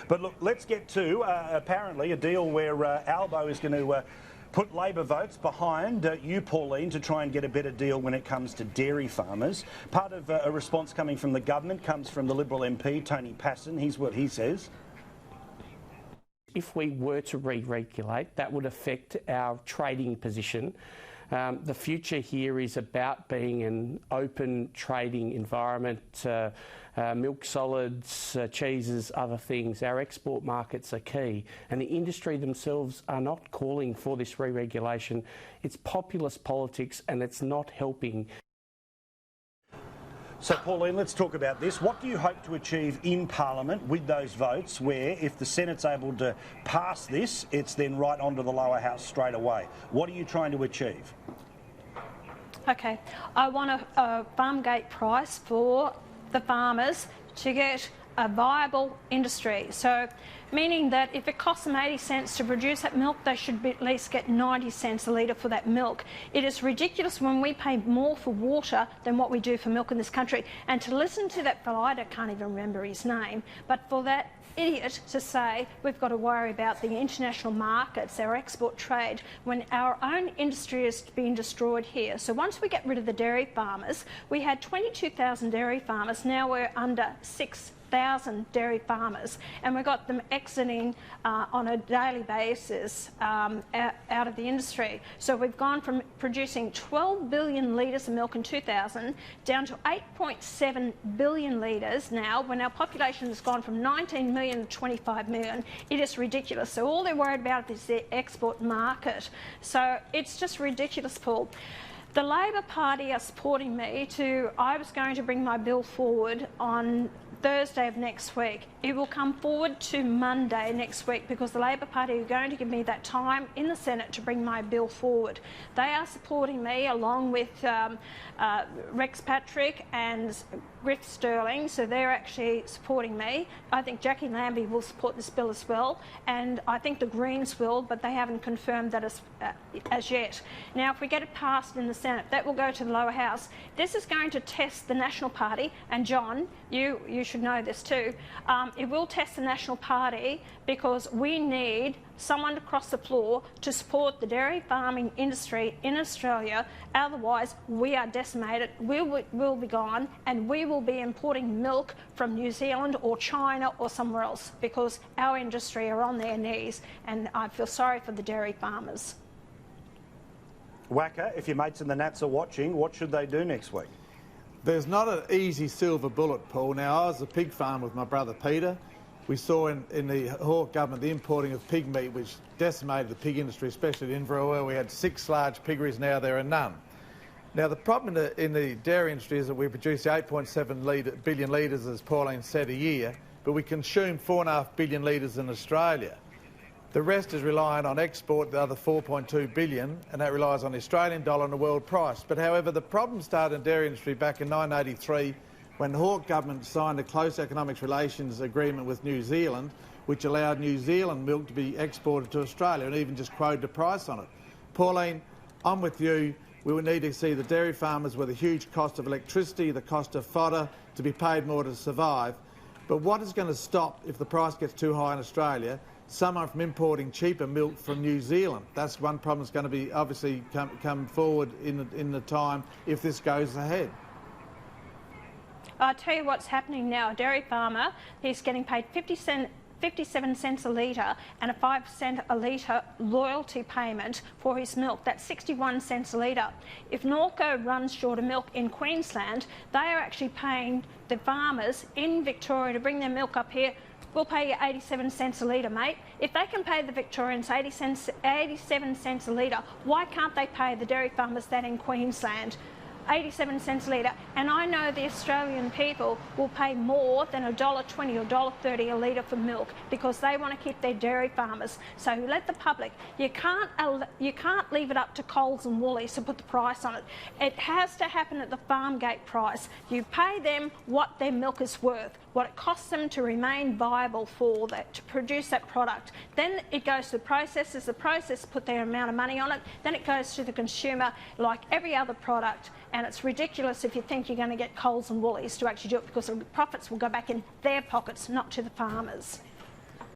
But look, let's get to apparently a deal where Albo is going to put Labor votes behind you, Pauline, to try and get a better deal when it comes to dairy farmers. Part of a response coming from the government comes from the Liberal MP, Tony Passon. Here's what he says. If we were to re-regulate, that would affect our trading position. The future here is about being an open trading environment. Milk solids, cheeses, other things. Our export markets are key, and the industry themselves are not calling for this re-regulation. It's populist politics, and it's not helping. So, Pauline, let's talk about this. What do you hope to achieve in Parliament with those votes where, if the Senate's able to pass this, it's then right onto the lower house straight away? What are you trying to achieve? Okay, I want a farm gate price for the farmers to get a viable industry. So, meaning that if it costs them 80 cents to produce that milk, they should at least get 90 cents a litre for that milk. It is ridiculous when we pay more for water than what we do for milk in this country. And to listen to that fellow, I can't even remember his name, but for that idiot to say we've got to worry about the international markets, our export trade, when our own industry is being destroyed here. So once we get rid of the dairy farmers, we had 22,000 dairy farmers, now we're under 6,000 dairy farmers, and we've got them exiting on a daily basis out of the industry. So we've gone from producing 12 billion litres of milk in 2000 down to 8.7 billion litres now, when our population has gone from 19 million to 25 million. It is ridiculous. So all they're worried about is the export market. So it's just ridiculous, Paul. The Labor Party are supporting me I was going to bring my bill forward on Thursday of next week. It will come forward to Monday next week because the Labor Party are going to give me that time in the Senate to bring my bill forward. They are supporting me along with Rex Patrick and Griff Sterling, so they're actually supporting me. I think Jackie Lambie will support this bill as well, and I think the Greens will, but they haven't confirmed that as yet. Now, if we get it passed in the Senate, that will go to the lower house. This is going to test the National Party, and John, you should know this too. It will test the National Party because we need someone to cross the floor to support the dairy farming industry in Australia. Otherwise, we are decimated, we'll be gone, and we will be importing milk from New Zealand or China or somewhere else because our industry are on their knees, and I feel sorry for the dairy farmers. Wacker, if your mates in the Nats are watching, what should they do next week? There's not an easy silver bullet, Paul. Now, I was a pig farmer with my brother Peter. We saw in the Hawke government the importing of pig meat, which decimated the pig industry, especially in Inverell, where we had 6 large piggeries. Now there are none. Now, the problem in the dairy industry is that we produce 8.7 billion litres, as Pauline said, a year, but we consume 4.5 billion litres in Australia. The rest is reliant on export, the other 4.2 billion, and that relies on the Australian dollar and the world price. But however, the problem started in the dairy industry back in 1983 when the Hawke government signed a close economic relations agreement with New Zealand, which allowed New Zealand milk to be exported to Australia and even just quoted a price on it. Pauline, I'm with you. We would need to see the dairy farmers with a huge cost of electricity, the cost of fodder, to be paid more to survive. But what is going to stop if the price gets too high in Australia? Someone from importing cheaper milk from New Zealand. That's one problem that's going to be obviously come forward in the time if this goes ahead. I'll tell you what's happening now. A dairy farmer, he's getting paid 57 cents a litre and a 5 cent a litre loyalty payment for his milk. That's 61 cents a litre. If Norco runs short of milk in Queensland, they are actually paying the farmers in Victoria to bring their milk up here. We'll pay you 87 cents a litre, mate. If they can pay the Victorians 87 cents a litre, why can't they pay the dairy farmers that in Queensland? 87 cents a litre, and I know the Australian people will pay more than $1.20 or $1.30 a litre for milk because they want to keep their dairy farmers. So let the public, you can't leave it up to Coles and Woolies to put the price on it. It has to happen at the farm gate price. You pay them what their milk is worth, what it costs them to remain viable for that, to produce that product. Then it goes to the processors, the processors put their amount of money on it, then it goes to the consumer like every other product. And it's ridiculous if you think you're going to get Coles and Woolies to actually do it because the profits will go back in their pockets, not to the farmers.